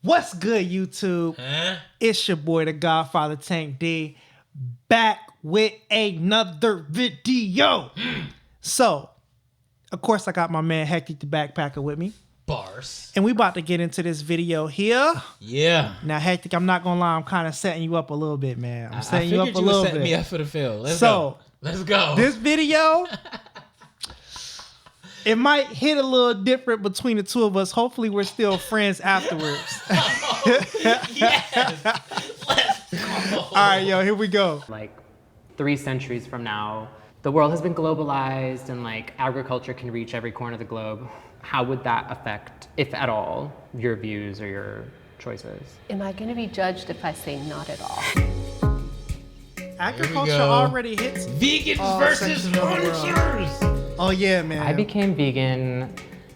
What's good, YouTube? It's your boy, the Godfather Tank D, back with another video. So, of course, I got my man Hectic the Backpacker with me. Bars. And we about to get into this video here. Yeah. Now, Hectic, I'm not gonna lie, I'm kind of setting you up a little bit, man. I'm setting you up a little bit. Setting me up for the field. Let's go. This video, it might hit a little different between the two of us. Hopefully, we're still friends afterwards. Yes. Let's go. All right, yo, here we go. Like 3 centuries from now, the world has been globalized and like agriculture can reach every corner of the globe. How would that affect, if at all, your views or your choices? Am I going to be judged if I say not at all? Agriculture already hits vegans versus hunters. Oh yeah, man. I became vegan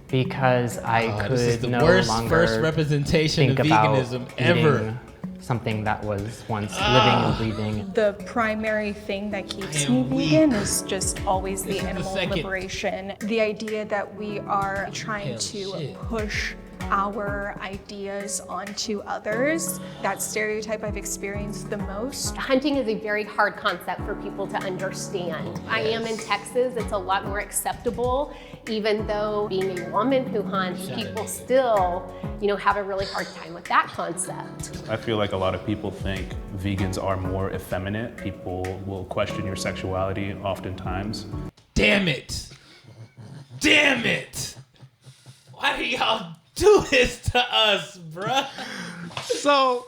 because I could this is the no worst longer first representation think of veganism about ever. eating something that was once living and breathing. The primary thing that keeps me vegan is just always the animal liberation. The idea that we are trying to push our ideas onto others. That stereotype I've experienced the most. Hunting is a very hard concept for people to understand. I am in Texas, it's a lot more acceptable, even though being a woman who hunts, people still, have a really hard time with that concept. I feel like a lot of people think vegans are more effeminate. People will question your sexuality oftentimes. Damn it. Damn it. Why do y'all do this to us, bruh? So,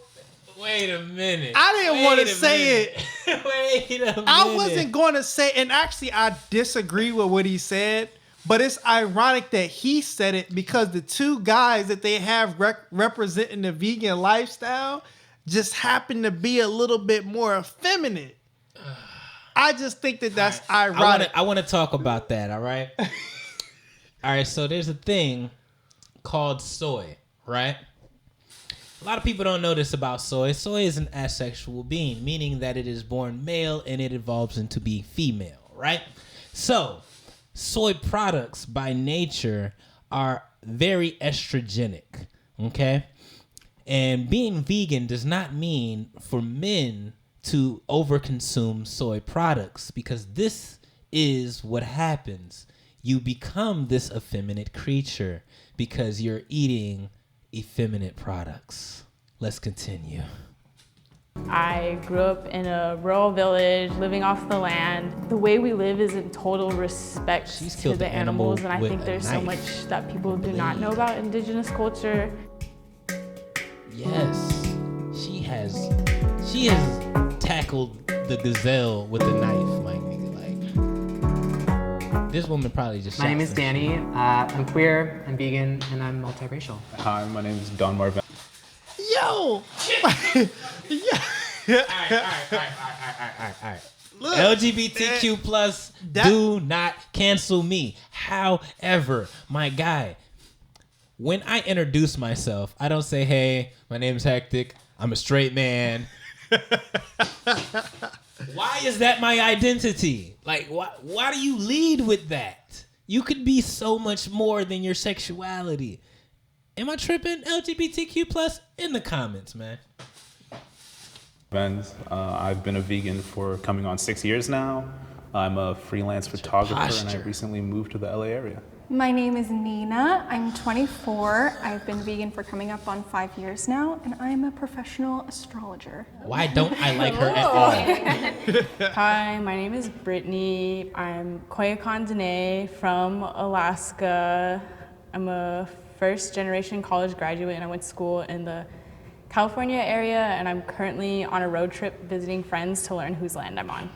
wait a minute. I didn't want to say it. Wait a minute. I wasn't going to say, and actually I disagree with what he said, but it's ironic that he said it because the two guys that they have representing the vegan lifestyle just happen to be a little bit more effeminate. I just think that that's ironic. I want to talk about that, all right? All right, so there's a thing called soy, right? A lot of people don't know this about soy. Soy is an asexual being, meaning that it is born male and it evolves into being female, right? So, soy products by nature are very estrogenic, okay? And being vegan does not mean for men to overconsume soy products, because this is what happens. You become this effeminate creature because you're eating effeminate products. Let's continue. I grew up in a rural village, living off the land. The way we live is in total respect to the animals, and I think there's so much that people do not know about indigenous culture. Yes, she has tackled the gazelle with a knife, my nigga. This woman probably just. My name is Danny. I'm queer, I'm vegan, and I'm multiracial. Hi, my name is Don Marvin. Yo! All right. Look, LGBTQ plus do not cancel me. However, my guy, when I introduce myself, I don't say, hey, my name is Hectic, I'm a straight man. Why is that my identity? Like, why do you lead with that? You could be so much more than your sexuality. Am I tripping? LGBTQ plus in the comments, man. I've been a vegan for coming on 6 years now. I'm a freelance photographer and I recently moved to the LA area. My name is Nina. I'm 24. I've been vegan for coming up on 5 years now, and I'm a professional astrologer. Why don't I like her at all? Hi, my name is Brittany. I'm Koyukon Dene from Alaska. I'm a first-generation college graduate, and I went to school in the California area, and I'm currently on a road trip visiting friends to learn whose land I'm on.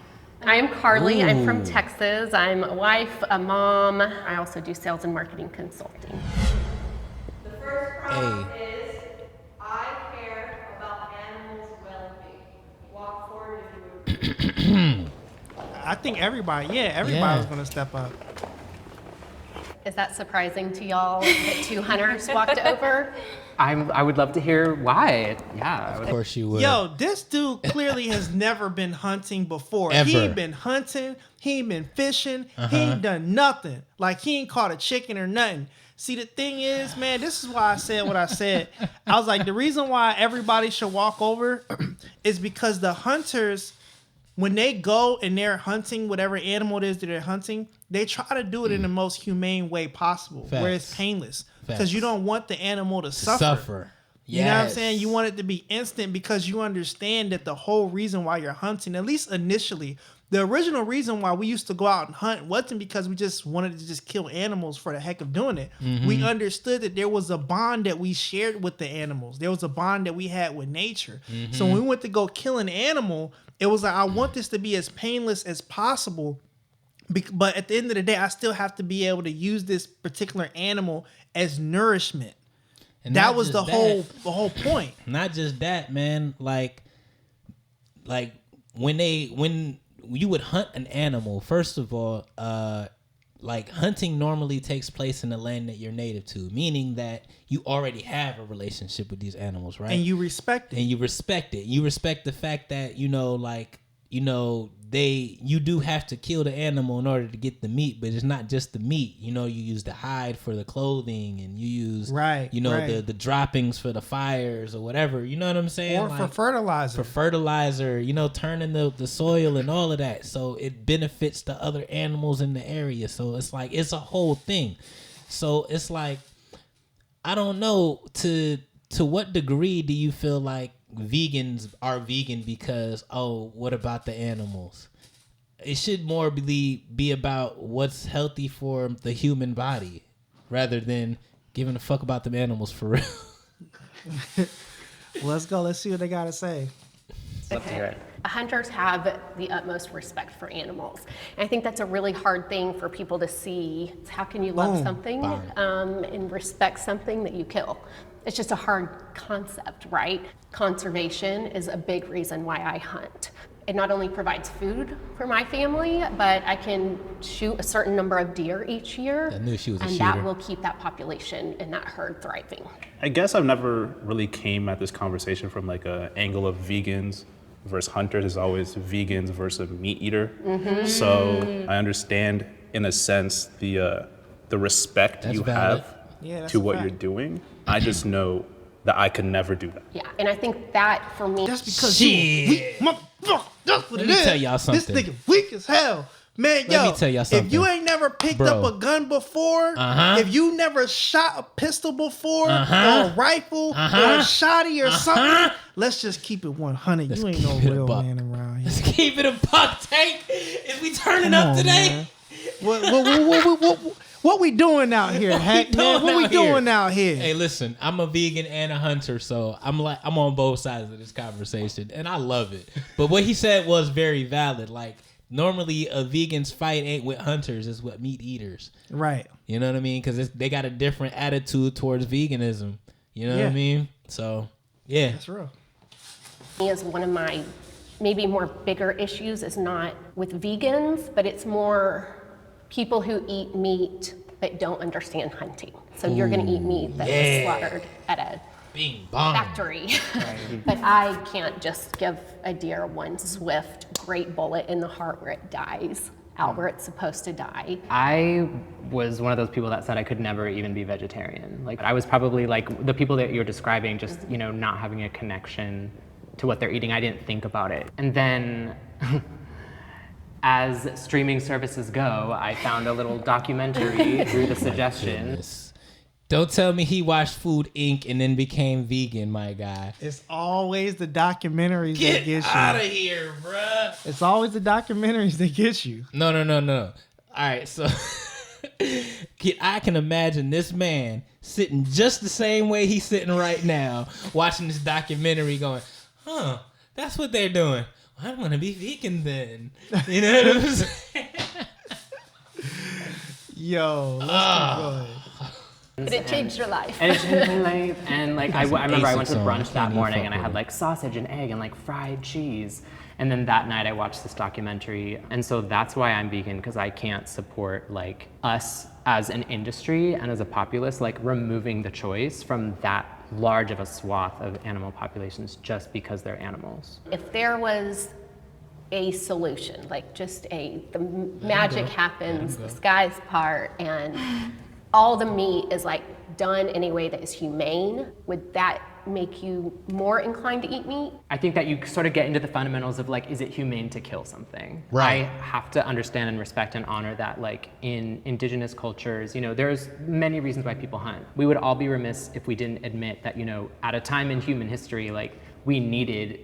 I'm Carly, I'm from Texas. I'm a wife, a mom. I also do sales and marketing consulting. The first problem is, I care about animals' well-being. Walk forward if you would. I think everybody was going to step up. Is that surprising to y'all that 2 hunters walked over? I would love to hear why. Yeah. Of course you would. Yo, this dude clearly has never been hunting before. Ever. He ain't been hunting. He ain't been fishing. He ain't done nothing. Like, he ain't caught a chicken or nothing. See, the thing is, man, this is why I said what I said. I was like, the reason why everybody should walk over is because the hunters, when they go and they're hunting whatever animal it is that they're hunting, they try to do it in the most humane way possible, where it's painless. Because you don't want the animal to suffer. Yes. You know what I'm saying? You want it to be instant because you understand that the whole reason why you're hunting, at least initially, the original reason why we used to go out and hunt wasn't because we just wanted to just kill animals for the heck of doing it. We understood that there was a bond that we shared with the animals. There was a bond that we had with nature. So when we went to go kill an animal, it was like, I want this to be as painless as possible. But at the end of the day, I still have to be able to use this particular animal as nourishment. And that was the whole point. Not just that, man. Like when you would hunt an animal, first of all, like hunting normally takes place in the land that you're native to, meaning that you already have a relationship with these animals, right? And you respect it. You respect the fact that, you do have to kill the animal in order to get the meat, but it's not just the meat. You use the hide for the clothing, and you use the droppings for the fires or whatever. You know what I'm saying? Or for fertilizer. Turning the soil and all of that. So it benefits the other animals in the area. So it's like, it's a whole thing. So it's like, I don't know, to what degree do you feel like vegans are vegan because, what about the animals? It should more be about what's healthy for the human body rather than giving a fuck about them animals for real. Let's go. Let's see what they got to say. Okay. Hunters have the utmost respect for animals. And I think that's a really hard thing for people to see. How can you love something and respect something that you kill? It's just a hard concept, right? Conservation is a big reason why I hunt. It not only provides food for my family, but I can shoot a certain number of deer each year. I knew she was a and shooter. that will keep that population and that herd thriving. I guess I've never really came at this conversation from like an angle of vegans versus hunters. It's always vegans versus a meat eater. So I understand, in a sense, the respect you have to what you're doing. I just know that I could never do that. Yeah, and I think that for me, That's because you weak motherfucker. That's what Let it me is. tell y'all something. This nigga weak as hell. Man, Let me tell y'all something. if you ain't never picked up a gun before, if you never shot a pistol before, or a rifle, or a shotty or something, let's just keep it 100. You ain't no real man around here. Let's keep it a buck, Tank. Is we turning up today? Man. What we doing out here, Hank? What we doing out here? Hey, listen, I'm a vegan and a hunter, so I'm on both sides of this conversation, and I love it. But what he said was very valid. Like, normally a vegan's fight ain't with hunters, it's with meat eaters. Right. You know what I mean? Because they got a different attitude towards veganism. You know what I mean? So, yeah. That's real. is one of my maybe more bigger issues is not with vegans, but it's more people who eat meat but don't understand hunting. So you're gonna eat meat that was slaughtered at a factory. But I can't just give a deer one swift, great bullet in the heart where it dies out where it's supposed to die. I was one of those people that said I could never even be vegetarian. Like, I was probably like the people that you're describing, just, you know, not having a connection to what they're eating. I didn't think about it. And then as streaming services go, I found a little documentary through the suggestion. Goodness. Don't tell me he watched Food Inc. and then became vegan, my guy. It's always the documentaries that get you. Get out of here, bruh. It's always the documentaries that get you. No. All right, so I can imagine this man sitting just the same way he's sitting right now, watching this documentary going, that's what they're doing. I'm going to be vegan then. You know what I'm saying? Yo, let's keep going. But it changed your life. And it changed my life. And like, I remember I went to brunch that morning and I had like sausage and egg and like fried cheese. And then that night I watched this documentary. And so that's why I'm vegan, because I can't support like us as an industry and as a populace, like removing the choice from that large of a swath of animal populations just because they're animals. If there was a solution, like just the magic happens, the skies part, and all the meat is like done in a way that is humane, would that make you more inclined to eat meat? I think that you sort of get into the fundamentals of like, is it humane to kill something? Right. I have to understand and respect and honor that, like in indigenous cultures, there's many reasons why people hunt. We would all be remiss if we didn't admit that, at a time in human history, like we needed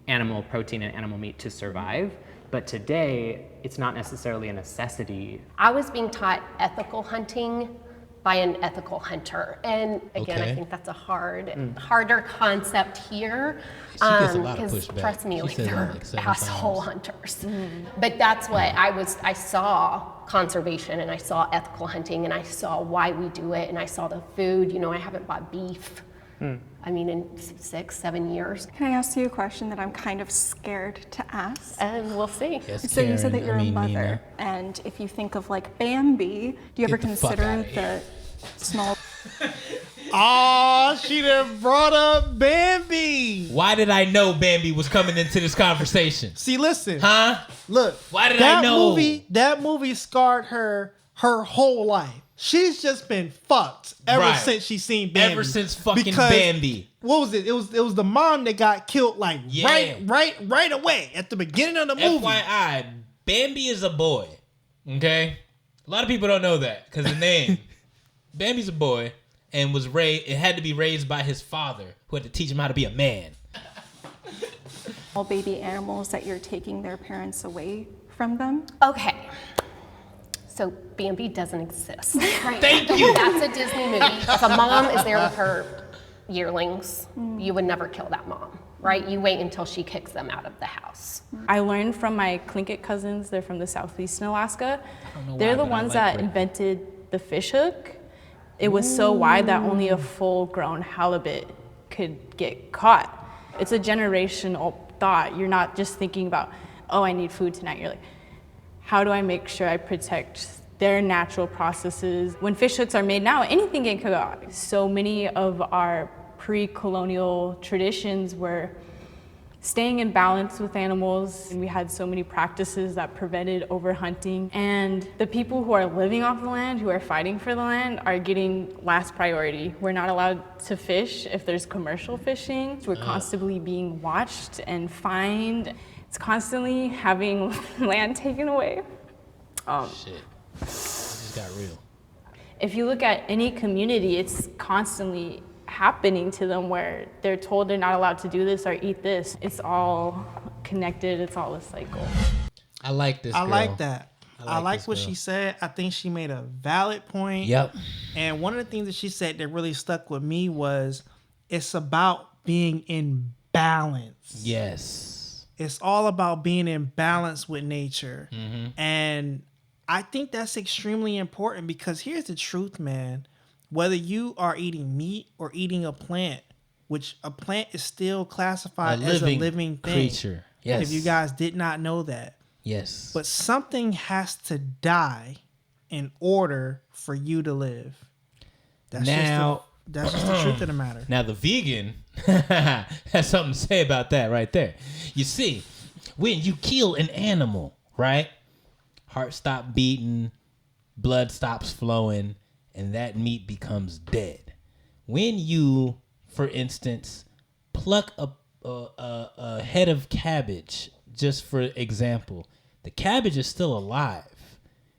animal protein and animal meat to survive. But today, it's not necessarily a necessity. I was being taught ethical hunting by an ethical hunter. And again, Okay. I think that's a harder concept here. She gets a lot of 'cause pushback. trust me, She like, says they're that like 7 asshole times. hunters. But that's what I saw conservation, and I saw ethical hunting, and I saw why we do it, and I saw the food. I haven't bought beef. I mean, in 6-7 years. Can I ask you a question that I'm kind of scared to ask? And we'll see. Yes, So you said that Karen, you're I mean, a mother, Nina. and if you think of like Bambi, do you ever Get the fuck consider outta here. the small? Oh, she done brought up Bambi. Why did I know Bambi was coming into this conversation? See, listen. Huh? Look. Why did I know? That movie scarred her whole life. She's just been fucked ever Right. since she's seen Bambi. Ever since fucking Because Bambi. What was it? It was the mom that got killed like Yeah. right away at the beginning of the movie. FYI, Bambi is a boy. Okay? A lot of people don't know that because the name. Bambi's a boy and was raised. It had to be raised by his father, who had to teach him how to be a man. All baby animals that you're taking their parents away from them? Okay. So Bambi doesn't exist. Thank you. That's a Disney movie. If a mom is there with her yearlings, you would never kill that mom, right? You wait until she kicks them out of the house. I learned from my Tlingit cousins. They're from the southeastern Alaska. know why, They're the but I ones like that Rick. invented the fish hook. It was so wide that only a full-grown halibut could get caught. It's a generational thought. You're not just thinking about, oh, I need food tonight. You're like, how do I make sure I protect their natural processes? When fish hooks are made now, anything can go out. So many of our pre-colonial traditions were staying in balance with animals, and we had so many practices that prevented overhunting. And the people who are living off the land, who are fighting for the land, are getting last priority. We're not allowed to fish if there's commercial fishing. We're constantly being watched and fined. It's constantly having land taken away. Shit. It just got real. If you look at any community, it's constantly happening to them where they're told they're not allowed to do this or eat this. It's all connected. It's all a cycle. I like this I girl. like that. I like this what girl. she said. I think she made a valid point. Yep. And one of the things that she said that really stuck with me was it's about being in balance. Yes. It's all about being in balance with nature. Mm-hmm. And I think that's extremely important because here's the truth, man. Whether you are eating meat or eating a plant, which a plant is still classified as a living thing. creature. Yes. If you guys did not know that. Yes. But something has to die in order for you to live. That's just the truth of the matter. Now the vegan has something to say about that right there. You see, when you kill an animal, right? Heart stop beating, blood stops flowing, and that meat becomes dead. When you, for instance, pluck a head of cabbage, just for example, the cabbage is still alive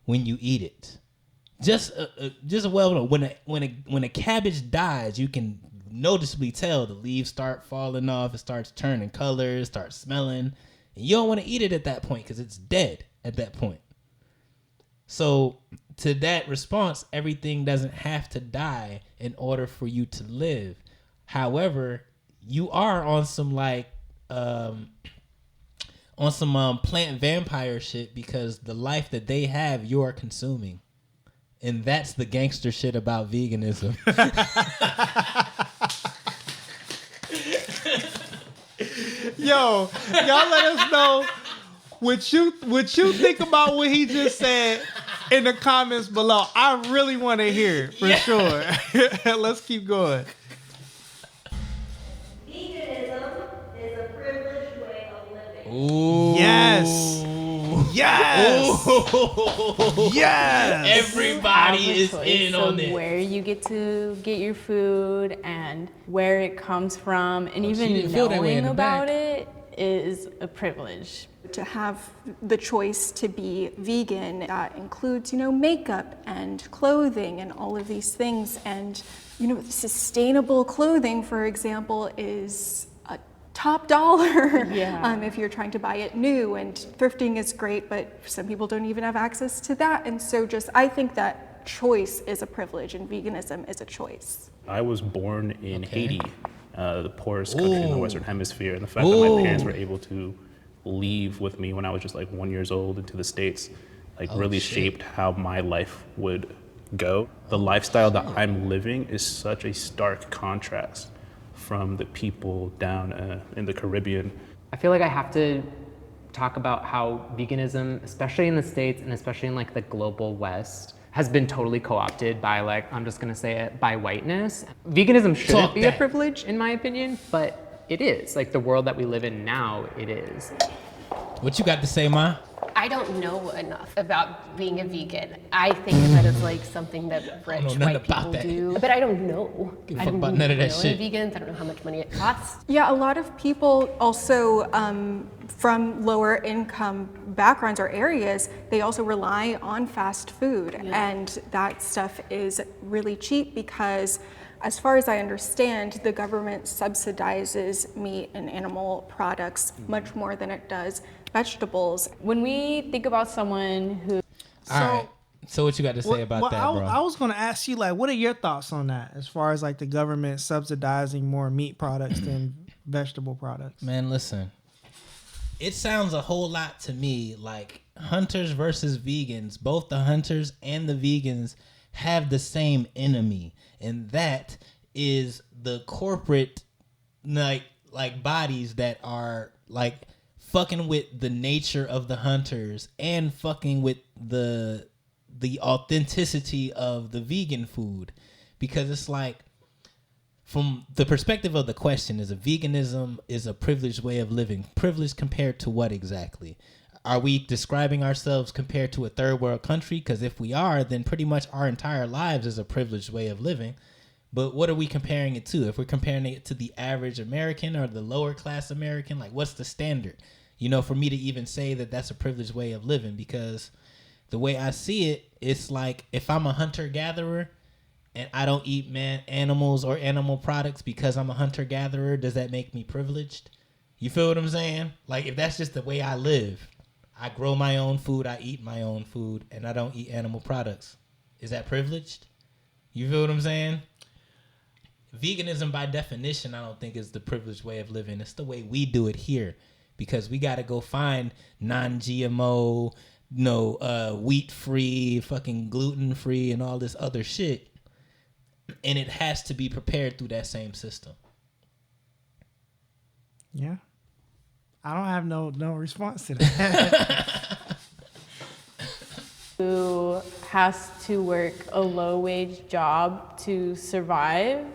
when you eat it. Just well, when a cabbage dies, you can noticeably tell the leaves start falling off. It starts turning colors, starts smelling, and you don't want to eat it at that point because it's dead at that point. So to that response, everything doesn't have to die in order for you to live. However, you are on some plant vampire shit because the life that they have, you are consuming. And that's the gangster shit about veganism. Yo, y'all let us know what you think about what he just said in the comments below. I really want to hear it for sure. Let's keep going. Veganism is a privileged way of living. Ooh. Yes. Yes. Yes. Yes. Everybody is Choice in of on this. where you get to get your food and where it comes from, and she even didn't feel that way in knowing the about back. it is a privilege. To have the choice to be vegan, that includes, makeup and clothing and all of these things. And, sustainable clothing, for example, is a top dollar if you're trying to buy it new. And thrifting is great, but some people don't even have access to that. And so I think that choice is a privilege and veganism is a choice. I was born in Haiti, the poorest country in the Western Hemisphere, and the fact that my parents were able to leave with me when I was just like 1 year old into the States, really shaped how my life would go. The lifestyle that I'm living is such a stark contrast from the people down in the Caribbean. I feel like I have to talk about how veganism, especially in the States and especially in like the global West, has been totally co-opted by I'm just gonna say it, by whiteness. Veganism shouldn't be a privilege in my opinion, but it is. Like the world that we live in now, it is. What you got to say, Ma? I don't know enough about being a vegan. I think that it's like something that rich white people do, but I don't know. I don't about none of that know shit. any vegans. I don't know how much money it costs. Yeah, a lot of people also from lower income backgrounds or areas, they also rely on fast food. And that stuff is really cheap because, as far as I understand, the government subsidizes meat and animal products much more than it does vegetables. When we think about someone who All right. So what you got to say about that, bro? I was going to ask you, what are your thoughts on that as far as the government subsidizing more meat products than vegetable products? Man, listen. It sounds a whole lot to me like hunters versus vegans. Both the hunters and the vegans have the same enemy, and that is the corporate like bodies that are fucking with the nature of the hunters and fucking with the authenticity of the vegan food. Because it's from the perspective of the question, is a veganism is a privileged way of living. Privileged compared to what exactly? Are we describing ourselves compared to a third world country? Because if we are, then pretty much our entire lives is a privileged way of living. But what are we comparing it to? If we're comparing it to the average American or the lower class American, what's the standard? For me to even say that that's a privileged way of living, because the way I see it, it's if I'm a hunter-gatherer and I don't eat animals or animal products because I'm a hunter-gatherer, does that make me privileged? You feel what I'm saying? If that's just the way I live, I grow my own food, I eat my own food, and I don't eat animal products. Is that privileged? You feel what I'm saying? Veganism, by definition, I don't think is the privileged way of living. It's the way we do it here, because we got to go find non-GMO, wheat-free, fucking gluten-free, and all this other shit. And it has to be prepared through that same system. Yeah. I don't have no response to that. who has to work a low-wage job to survive,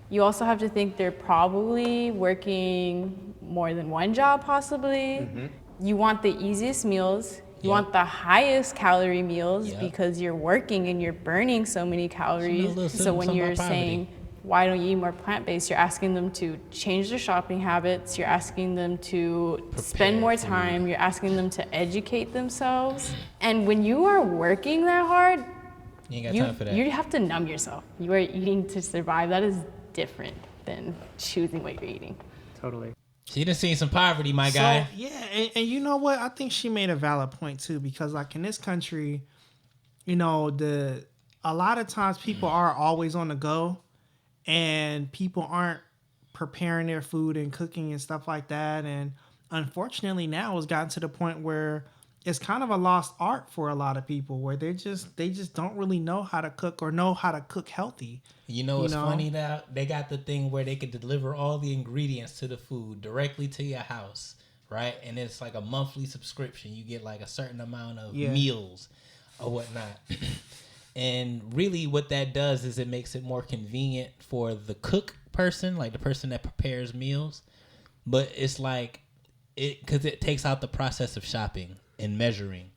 you also have to think they're probably working more than one job, possibly. Mm-hmm. You want the easiest meals. You want the highest calorie meals because you're working and you're burning so many calories. So when you're saying, why don't you eat more plant-based, you're asking them to change their shopping habits. You're asking them to spend more time. You're asking them to educate themselves. And when you are working that hard, you ain't got time for that. You have to numb yourself. You are eating to survive. That is different than choosing what you're eating. Totally. She done seen some poverty, my guy. So, yeah, and you know what? I think she made a valid point too, because in this country, a lot of times people are always on the go, and people aren't preparing their food and cooking and stuff like that. And unfortunately, now it's gotten to the point where it's kind of a lost art for a lot of people, where they just don't really know how to cook or know how to cook healthy. What's funny now? They got the thing where they can deliver all the ingredients to the food directly to your house, right? And it's like a monthly subscription. You get a certain amount of meals or whatnot. And really what that does is it makes it more convenient for the cook person, the person that prepares meals. But it's because it takes out the process of shopping and measuring.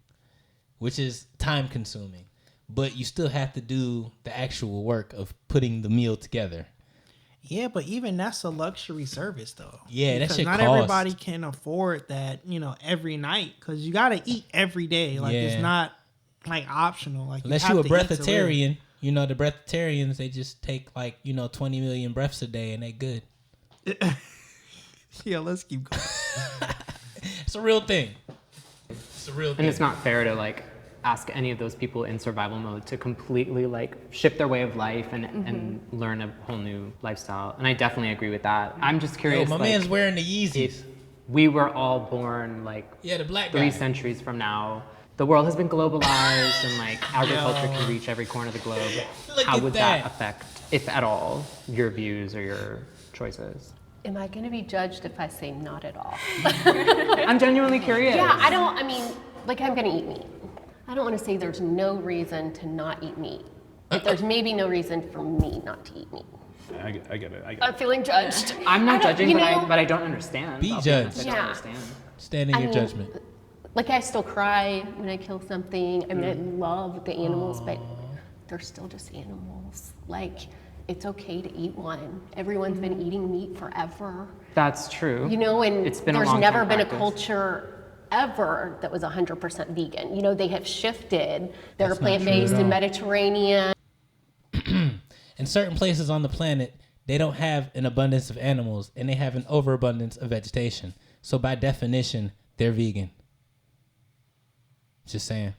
which is time consuming, but you still have to do the actual work of putting the meal together. Yeah, but even that's a luxury service, though. Yeah, that because shit not costs. everybody can afford that, every night. Because you got to eat every day. Like, Yeah. it's not, like, optional. Like, Unless you you a have to eat to live. breatharian, the breatharians, they just take 20 million breaths a day and they good. Yeah, let's keep going. It's a real thing. It's a real thing. And it's not fair to ask any of those people in survival mode to completely shift their way of life and learn a whole new lifestyle. And I definitely agree with that. I'm just curious. My man's wearing the Yeezys. If we were all born the black 3 guy. centuries from now, the world has been globalized and agriculture can reach every corner of the globe. Look How at would that. that affect, if at all, your views or your choices? Am I going to be judged if I say not at all? I'm genuinely curious. Yeah, I'm going to eat meat. I don't want to say there's no reason to not eat meat. But there's maybe no reason for me not to eat meat. I get it. I'm feeling judged. I'm not judging, you but I don't understand. Be I'll be honest, judged. I don't Yeah. understand. Stand in your judgment. I still cry when I kill something. I mean, I love the animals, but they're still just animals. It's okay to eat one. Everyone's been eating meat forever. That's true. And It's been a there's long-term never been practice. a culture ever that was 100% vegan. They have shifted. They're That's not true plant-based at and all. Mediterranean. In certain places on the planet, they don't have an abundance of animals and they have an overabundance of vegetation. So by definition, they're vegan. Just saying.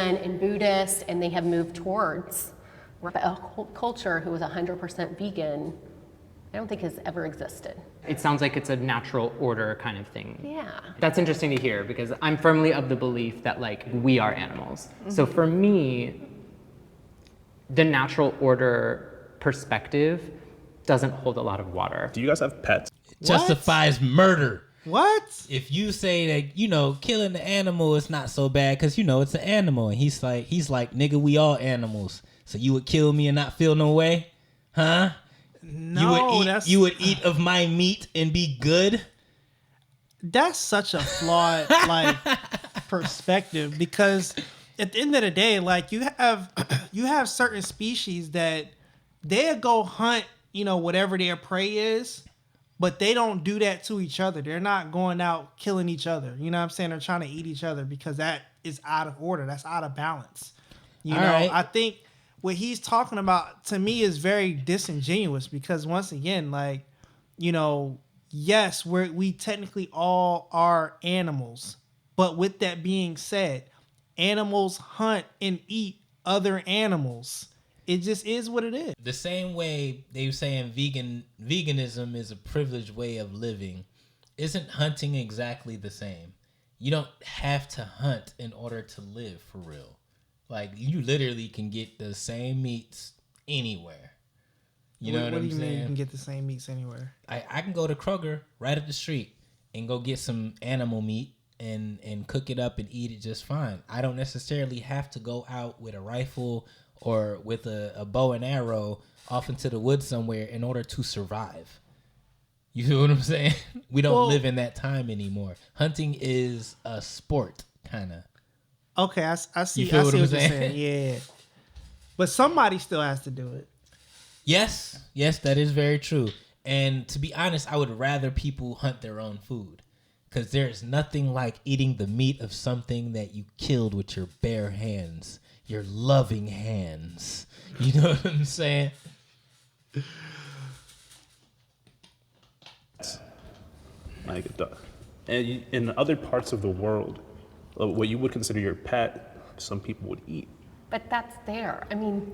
And Buddhist, and they have moved towards a culture who was 100% vegan. I don't think has ever existed. It sounds like it's a natural order kind of thing. Yeah. That's interesting to hear because I'm firmly of the belief that we are animals. So for me, the natural order perspective doesn't hold a lot of water. Do you guys have pets? Justifies murder. What? If you say that, killing the animal is not so bad because, it's an animal. And he's like, nigga, we all animals. So you would kill me and not feel no way? Huh? No, you would eat of my meat and be good? That's such a flawed perspective because at the end of the day, you have certain species that they'll go hunt, whatever their prey is, but they don't do that to each other. They're not going out killing each other. You know what I'm saying? They're trying to eat each other because that is out of order. That's out of balance. Right. I think what he's talking about to me is very disingenuous because once again, yes, we technically all are animals. But with that being said, animals hunt and eat other animals. It just is what it is. The same way they were saying veganism is a privileged way of living, isn't hunting exactly the same? You don't have to hunt in order to live for real. You literally can get the same meats anywhere. You know what I'm saying? What do you mean you can get the same meats anywhere? I can go to Kroger right up the street and go get some animal meat and cook it up and eat it just fine. I don't necessarily have to go out with a rifle or with a bow and arrow off into the woods somewhere in order to survive. You know what I'm saying? We don't live in that time anymore. Hunting is a sport, kind of. Okay, I see. You feel what I'm you're saying? saying. Yeah, but somebody still has to do it. Yes, that is very true. And to be honest, I would rather people hunt their own food because there's nothing like eating the meat of something that you killed with your bare hands, your loving hands. You know what I'm saying? And in other parts of the world, what you would consider your pet, some people would eat. But that's there. I mean,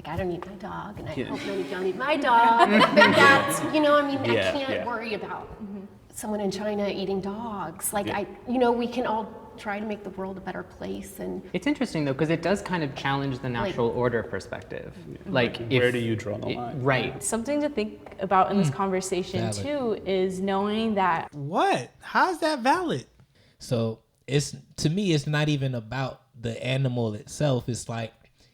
I don't eat my dog, and I hope none of y'all eat my dog. But that's, I can't worry about someone in China eating dogs. We can all try to make the world a better place. And It's interesting though, because it does kind of challenge the natural order perspective. Where do you draw the line? Right. Something to think about in this conversation Valid. too is knowing that What? How's that valid? So to me, it's not even about the animal itself. It's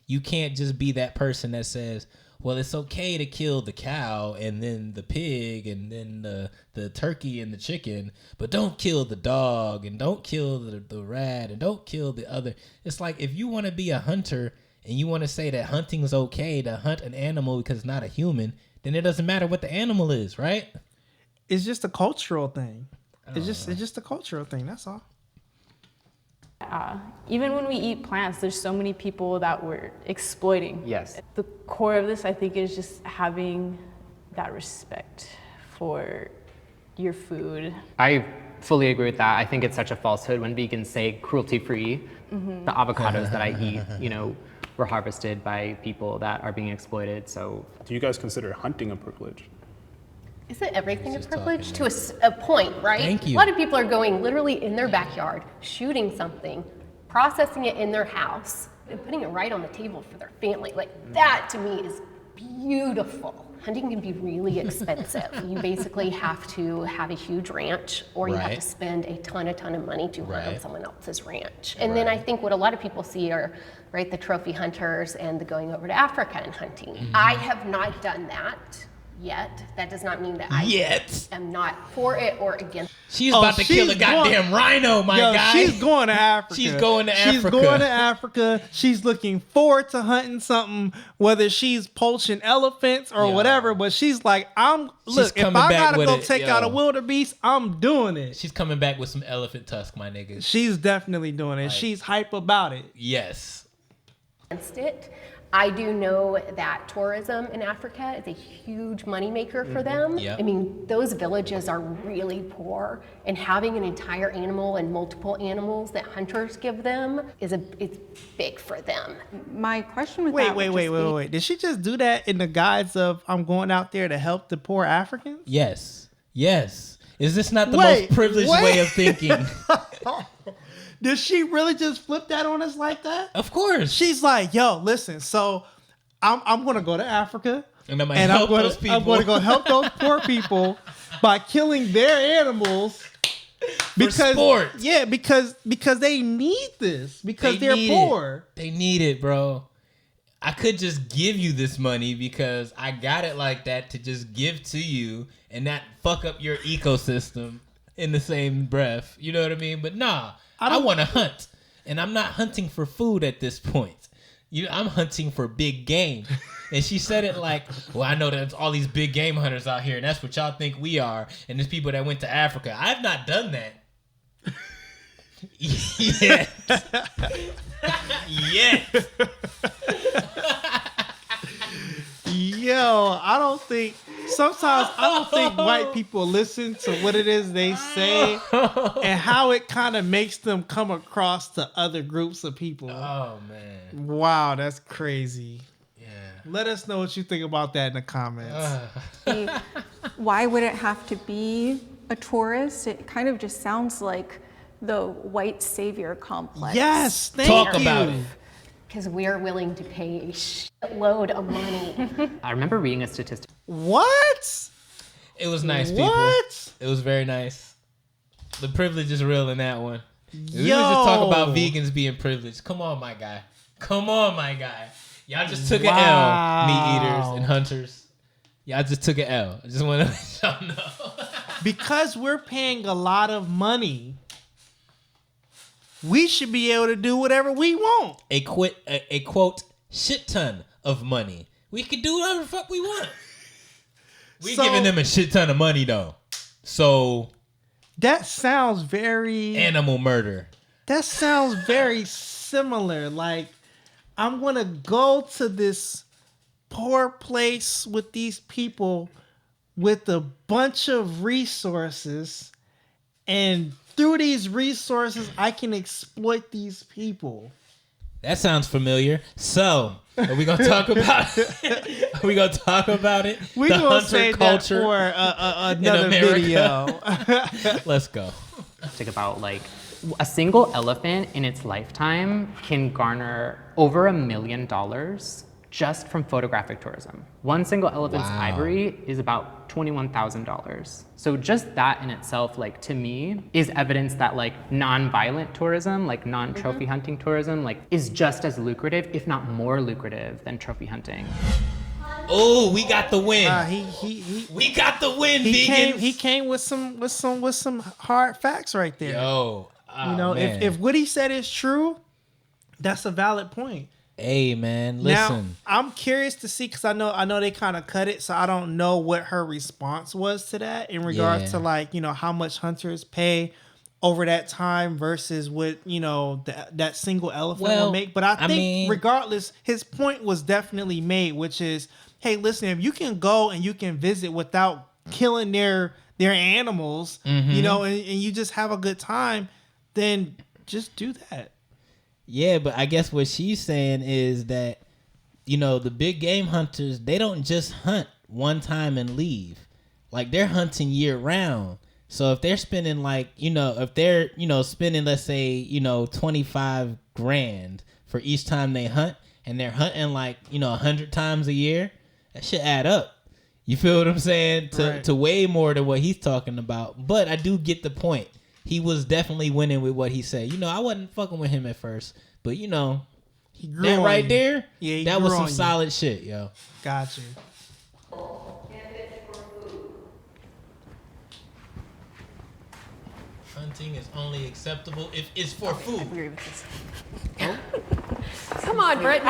you can't just be that person that says, well, it's okay to kill the cow and then the pig and then the turkey and the chicken, but don't kill the dog and don't kill the rat and don't kill the other. It's like, if you want to be a hunter and you want to say that hunting is okay to hunt an animal because it's not a human, then it doesn't matter what the animal is, right? It's just a cultural thing. It's just a cultural thing. That's all. Even when we eat plants, there's so many people that we're exploiting. Yes. The core of this, I think, is just having that respect for your food. I fully agree with that. I think it's such a falsehood when vegans say cruelty-free. The avocados that I eat, you know, were harvested by people that are being exploited. So, Do you guys consider hunting a privilege? Isn't everything a Just privilege talking, to a point, right? Thank you. A lot of people are going literally in their backyard, shooting something, processing it in their house, and putting it right on the table for their family. Like, that to me is beautiful. Hunting can be really expensive. You basically have to have a huge ranch, or you have to Right. spend a ton of money to hunt on Right. someone else's ranch. And then I think what a lot of people see are, right, the trophy hunters and the going over to Africa and hunting. I have not done that yet. That does not mean that I am not for it or against. She's about to kill a she's goddamn rhino, my guy. She's going to Africa. She's going to She's Africa. going to Africa. She's looking forward to hunting something, whether she's poaching elephants or Yo. whatever. But she's like, look, if coming I back gotta with go it, take out a yo. wildebeest, I'm doing it. She's coming back with some elephant tusk, my nigga. She's definitely doing it. She's hype about it. Yes. It. I do know that tourism in Africa is a huge moneymaker for them. Yep. I mean, those villages are really poor, and having an entire animal and multiple animals that hunters give them it's big for them. My question with that would just be- Wait. Did she just do that in the guise of I'm going out there to help the poor Africans? Yes. Is this not the Wait, most privileged wait. way of thinking? Did she really just flip that on us like that? Of course. She's like, yo, listen, so I'm gonna go to Africa And I'm gonna help those people. I'm gonna go help those poor people by killing their animals because sport. Yeah, because they need this because They they're need poor. They need it, bro. I could just give you this money because I got it like that to just give to you and not fuck up your ecosystem in the same breath. You know what I mean? But nah, I want to hunt. And I'm not hunting for food at this point. I'm hunting for big game. And she said it like, well, I know there's all these big game hunters out here, and that's what y'all think we are. And there's people that went to Africa. I've not done that. Yet. Yet. Yo, sometimes I don't think white people listen to what it is they say and how it kind of makes them come across to other groups of people. Oh, man. Wow, that's crazy. Yeah. Let us know what you think about that in the comments. Why would it have to be a tourist? It kind of just sounds like the white savior complex. Yes, thank Talk you. about it. Because we're willing to pay a shitload of money. I remember reading a statistic. What? It was nice, people. What? It was very nice. The privilege is real in that one. We was Yo. just talk about vegans being privileged. Come on, my guy. Y'all just took Wow. an L, meat eaters and hunters. Y'all just took an L. I just want to let y'all know. Because we're paying a lot of money, we should be able to do whatever we want. A quote, shit ton of money. We can do whatever the fuck we want. We So- giving them a shit ton of money, though. So, That sounds very... animal murder. That sounds very similar. Like, I'm going to go to this poor place with these people with a bunch of resources, and through these resources, I can exploit these people. That sounds familiar. So, are we gonna talk about it? Are we gonna talk about it? We're The going to hunter save culture that for in another America. video. Let's go. Think about like a single elephant in its lifetime can garner over $1 million just from photographic tourism. One single elephant's Wow. ivory is about $21,000. So just that in itself, like to me, is evidence that like non-violent tourism, like non-trophy hunting tourism, like is just as lucrative, if not more lucrative than trophy hunting. Oh, we got the win. We got the win, vegans. He came with some hard facts right there. Yo, if what he said is true, that's a valid point. Hey man, listen. Now, I'm curious to see because I know they kind of cut it, so I don't know what her response was to that in regards to like how much hunters pay over that time versus what that single elephant will make. But I think regardless, his point was definitely made, which is, hey, listen, if you can go and you can visit without killing their animals, and you just have a good time, then just do that. Yeah, but I guess what she's saying is that, the big game hunters, they don't just hunt one time and leave. Like, they're hunting year round. So if they're spending spending, let's say, 25 grand for each time they hunt, and they're hunting 100 times a year, that should add up. You feel what I'm saying? To way more than what he's talking about. But I do get the point. He was definitely winning with what he said. I wasn't fucking with him at first, but he grew that right there. Yeah, that was some solid shit, yo. Gotcha. Hunting is only acceptable if it's for food. I agree with this. Come on, Britt.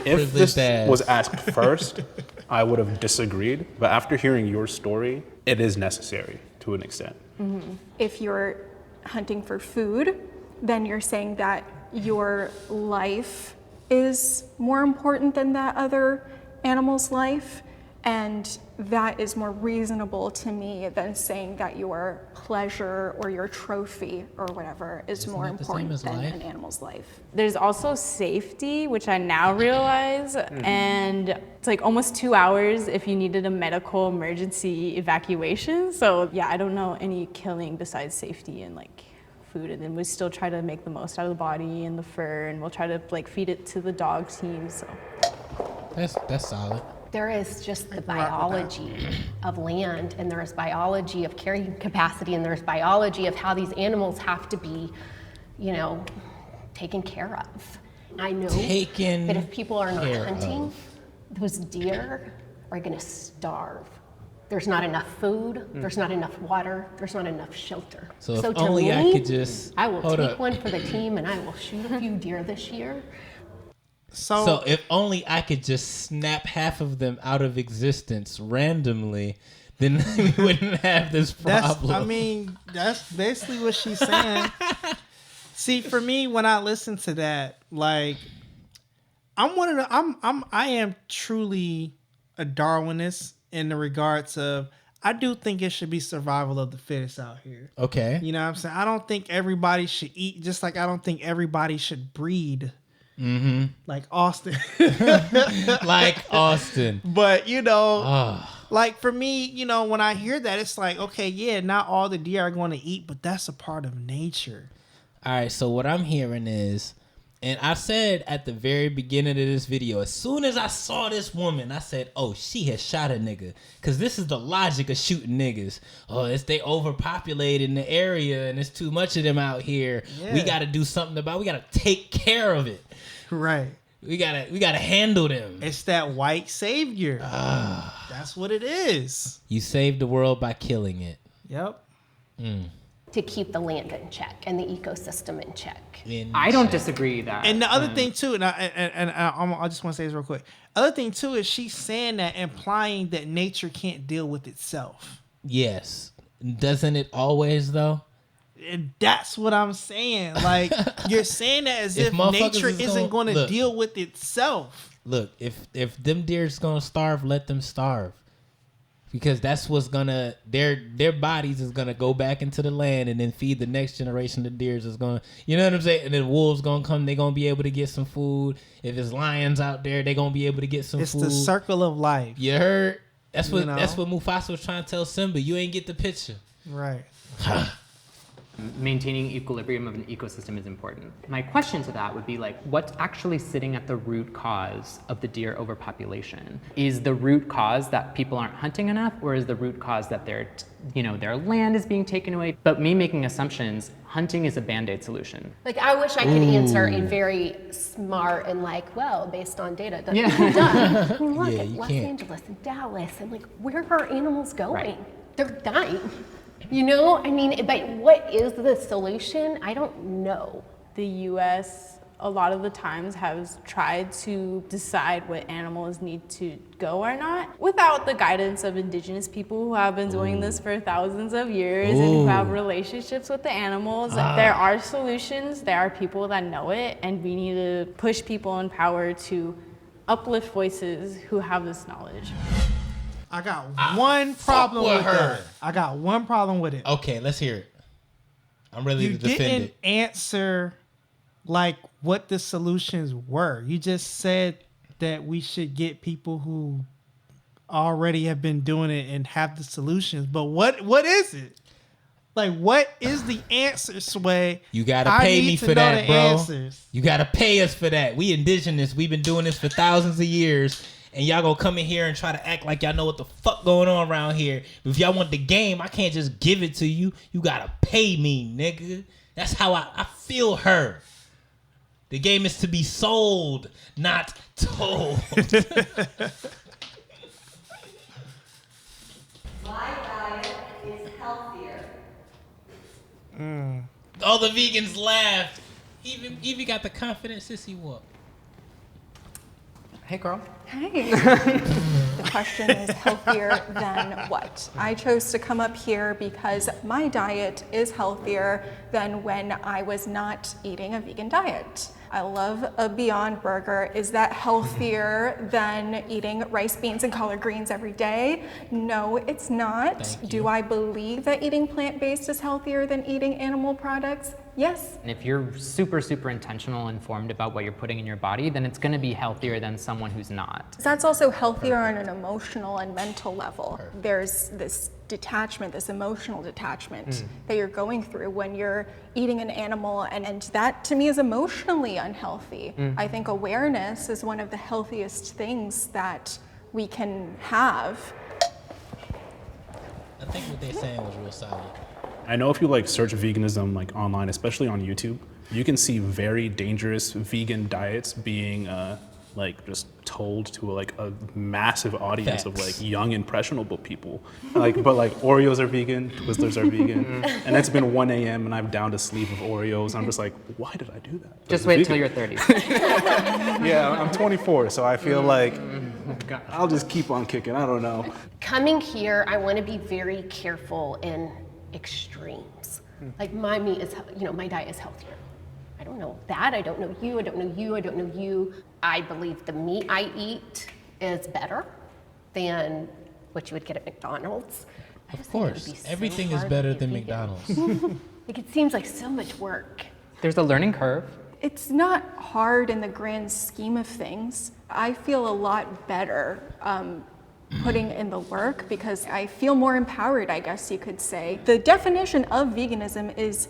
If this was asked first, I would have disagreed. But after hearing your story, it is necessary to an extent. Mm-hmm. If you're hunting for food, then you're saying that your life is more important than that other animal's life. And that is more reasonable to me than saying that your pleasure or your trophy or whatever is more important than an animal's life. There's also safety, which I now realize, and it's like almost 2 hours if you needed a medical emergency evacuation. So yeah, I don't know any killing besides safety and food, and then we still try to make the most out of the body and the fur, and we'll try to feed it to the dog team. So that's solid. There is just the biology of land, and there is biology of carrying capacity, and there's biology of how these animals have to be, taken care of. I know that if people are not hunting, those deer are gonna starve. There's not enough food, there's not enough water, there's not enough shelter. So if only I could just... I will take one for the team, and I will shoot a few deer this year. So if only I could just snap half of them out of existence randomly, then we wouldn't have this problem. That's basically what she's saying. See, for me, when I listen to that, I am truly a Darwinist in the regards of, I do think it should be survival of the fittest out here. Okay. You know what I'm saying? I don't think everybody should eat, just like I don't think everybody should breed. Mm-hmm. Like Austin. But for me, when I hear that, it's like, okay, yeah, not all the deer are going to eat, but that's a part of nature. All right, so what I'm hearing is, and I said at the very beginning of this video, as soon as I saw this woman, I said, oh, she has shot a nigga. Because this is the logic of shooting niggas. Oh, they overpopulated in the area and there's too much of them out here. Yeah. We got to do something about it. We got to take care of it. Right. We gotta handle them. It's that white savior. That's what it is. You save the world by killing it. Yep. To keep the land in check and the ecosystem in check. I don't disagree with that. And the other thing too, and I just want to say this real quick. Other thing too is she's saying that, implying that nature can't deal with itself. Yes. Doesn't it always though? And that's what I'm saying. Like, you're saying that as if nature isn't going to deal with itself. Look, if them deer's going to starve, let them starve. Because that's what's going to, their bodies is going to go back into the land and then feed the next generation of deers is going to, you know what I'm saying? And then wolves going to come, they're going to be able to get some food. If there's lions out there, they're going to be able to get some food. It's the circle of life. You heard? That's what Mufasa was trying to tell Simba. You ain't get the picture. Right. Maintaining equilibrium of an ecosystem is important. My question to that would be like, what's actually sitting at the root cause of the deer overpopulation? Is the root cause that people aren't hunting enough, or is the root cause that their land is being taken away? But me making assumptions, hunting is a Band-Aid solution. Like, I wish I could answer in very smart and like, well, based on data. Duh. Yeah. I mean, look Yeah, at you Los can't. Angeles and Dallas, and like, where are animals going? Right. They're dying. I mean, but what is the solution? I don't know. The US, a lot of the times, has tried to decide what animals need to go or not without the guidance of indigenous people who have been doing this for thousands of years and who have relationships with the animals. There are solutions, there are people that know it, and we need to push people in power to uplift voices who have this knowledge. I got one problem with her. that. I got one problem with it. Okay, let's hear it. I'm ready You to defend didn't it. answer like what the solutions were. You just said that we should get people who already have been doing it and have the solutions. But what is it? Like, what is the answer, Sway? You gotta I pay need me to for know that, the bro. answers. You gotta pay us for that. We indigenous. We've been doing this for thousands of years. And y'all gonna come in here and try to act like y'all know what the fuck going on around here. If y'all want the game, I can't just give it to you. You gotta pay me, nigga. That's how I feel her. The game is to be sold, not told. My diet is healthier. All the vegans laughed. Evie got the confident sissy walk. Hey, girl. Hey. The question is healthier than what? I chose to come up here because my diet is healthier than when I was not eating a vegan diet. I love a Beyond Burger. Is that healthier than eating rice, beans, and collard greens every day? No, it's not. Thank you. Do I believe that eating plant-based is healthier than eating animal products? Yes. And if you're super, super intentional and informed about what you're putting in your body, then it's gonna be healthier than someone who's not. That's also healthier on an emotional and mental level. There's this detachment, this emotional detachment that you're going through when you're eating an animal, and that to me is emotionally unhealthy. I think awareness is one of the healthiest things that we can have. I think what they're saying was real solid. I know if you like search veganism like online, especially on YouTube, you can see very dangerous vegan diets being like just told to like a massive audience of like young impressionable people. But Oreos are vegan, Twizzlers are vegan, and it's been 1 a.m. and I'm down a sleeve of Oreos. I'm just like, why did I do that? Just wait till you're 30. Yeah, I'm 24, so I feel like I'll just keep on kicking. I don't know. Coming here, I want to be very careful in extremes. Like, my meat is, my diet is healthier. I don't know that. I don't know you. I don't know you. I don't know you. I believe the meat I eat is better than what you would get at McDonald's. Of course, everything is better than McDonald's. Like, it seems like so much work. There's a learning curve. It's not hard in the grand scheme of things. I feel a lot better putting in the work because I feel more empowered, I guess you could say. The definition of veganism is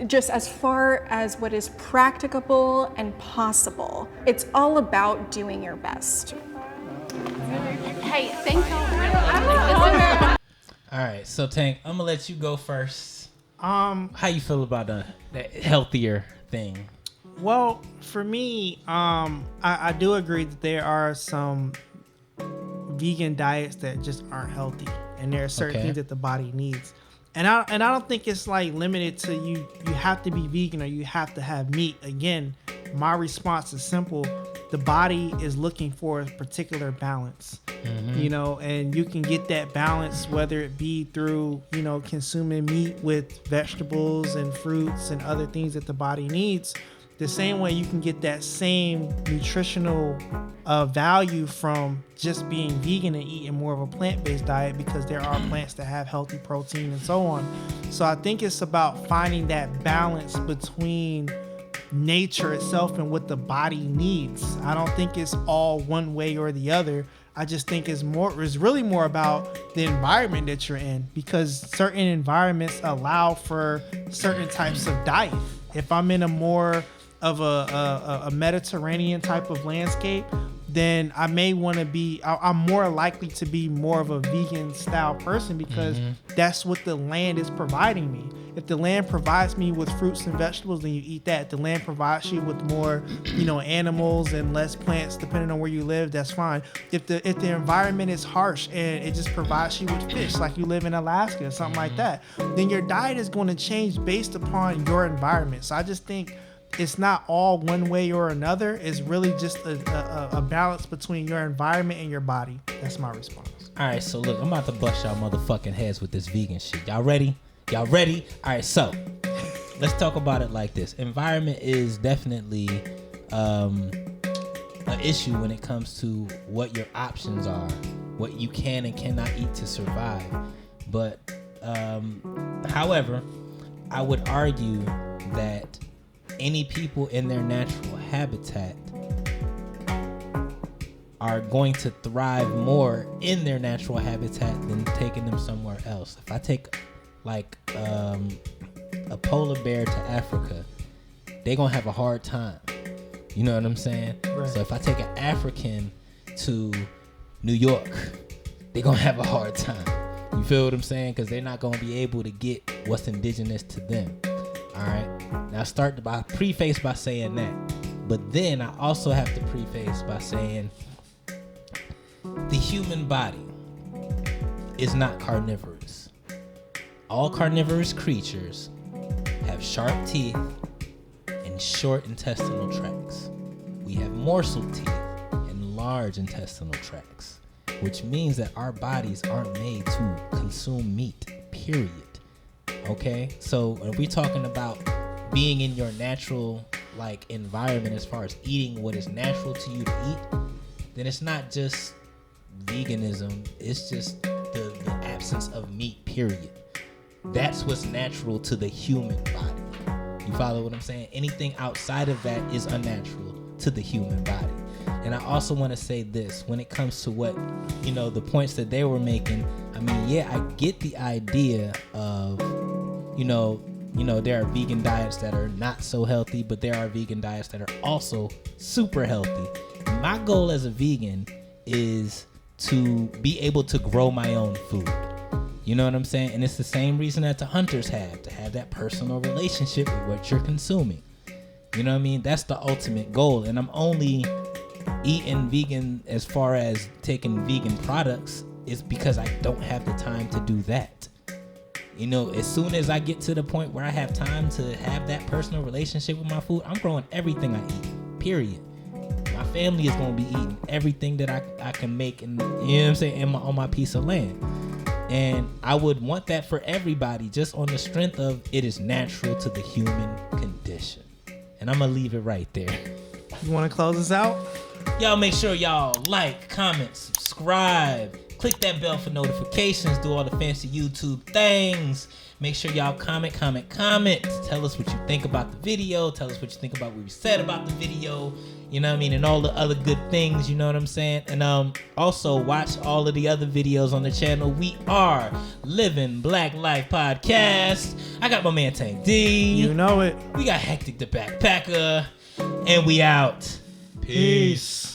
just as far as what is practicable and possible. It's all about doing your best. Hey, thank you. All right, so Tank, I'm gonna let you go first. How you feel about the healthier thing? Well, for me, I do agree that there are some vegan diets that just aren't healthy, and there are certain things that the body needs. And I don't think it's like limited to you have to be vegan or you have to have meat. Again, my response is simple. The body is looking for a particular balance, and you can get that balance whether it be through, consuming meat with vegetables and fruits and other things that the body needs. The same way you can get that same nutritional value from just being vegan and eating more of a plant-based diet, because there are plants that have healthy protein and so on. So I think it's about finding that balance between nature itself and what the body needs. I don't think it's all one way or the other. I just think it's really more about the environment that you're in, because certain environments allow for certain types of diet. If I'm in a more of a Mediterranean type of landscape, then I may want to be, I'm more likely to be more of a vegan style person, because that's what the land is providing me. If the land provides me with fruits and vegetables, then you eat that. If the land provides you with more, animals and less plants, depending on where you live, that's fine. If the environment is harsh and it just provides you with fish, like you live in Alaska or something like that, then your diet is going to change based upon your environment. So I just think it's not all one way or another. It's really just a balance between your environment and your body. That's my response. All right, so look, I'm about to bust y'all motherfucking heads with this vegan shit. Y'all ready? Y'all ready? All right, so let's talk about it like this. Environment is definitely an issue when it comes to what your options are, what you can and cannot eat to survive. But however, I would argue that any people in their natural habitat are going to thrive more in their natural habitat than taking them somewhere else. If I take like a polar bear to Africa, they're gonna have a hard time. You know what I'm saying? Right. So if I take an African to New York, they're gonna have a hard time. You feel what I'm saying? Because they're not gonna be able to get what's indigenous to them. All right. Now preface by saying that, but then I also have to preface by saying the human body is not carnivorous. All carnivorous creatures have sharp teeth and short intestinal tracts. We have morsel teeth and large intestinal tracts, which means that our bodies aren't made to consume meat, period. Okay? So if we're talking about being in your natural environment as far as eating what is natural to you to eat, then it's not just veganism, it's just the absence of meat, period. That's what's natural to the human body. You follow what I'm saying? Anything outside of that is unnatural to the human body. And I also want to say this, when it comes to what, the points that they were making, I mean, yeah, I get the idea of, there are vegan diets that are not so healthy, but there are vegan diets that are also super healthy. My goal as a vegan is to be able to grow my own food. You know what I'm saying? And it's the same reason that the hunters have, to have that personal relationship with what you're consuming. You know what I mean? That's the ultimate goal. And I'm only eating vegan as far as taking vegan products is because I don't have the time to do that. As soon as I get to the point where I have time to have that personal relationship with my food, I'm growing everything I eat, period. My family is going to be eating everything that I can make, and you know what I'm saying, on my piece of land. And I would want that for everybody, just on the strength of it is natural to the human condition. And I'm going to leave it right there. You want to close us out? Y'all make sure y'all like, comment, subscribe, click that bell for notifications, do all the fancy YouTube things. Make sure y'all comment. Tell us what you think about the video. Tell us what you think about what we said about the video. You know what I mean? And all the other good things, you know what I'm saying? And also watch all of the other videos on the channel. We are Living Black Life Podcast. I got my man Tank D. You know it. We got Hectic the Backpacker. And we out. Peace.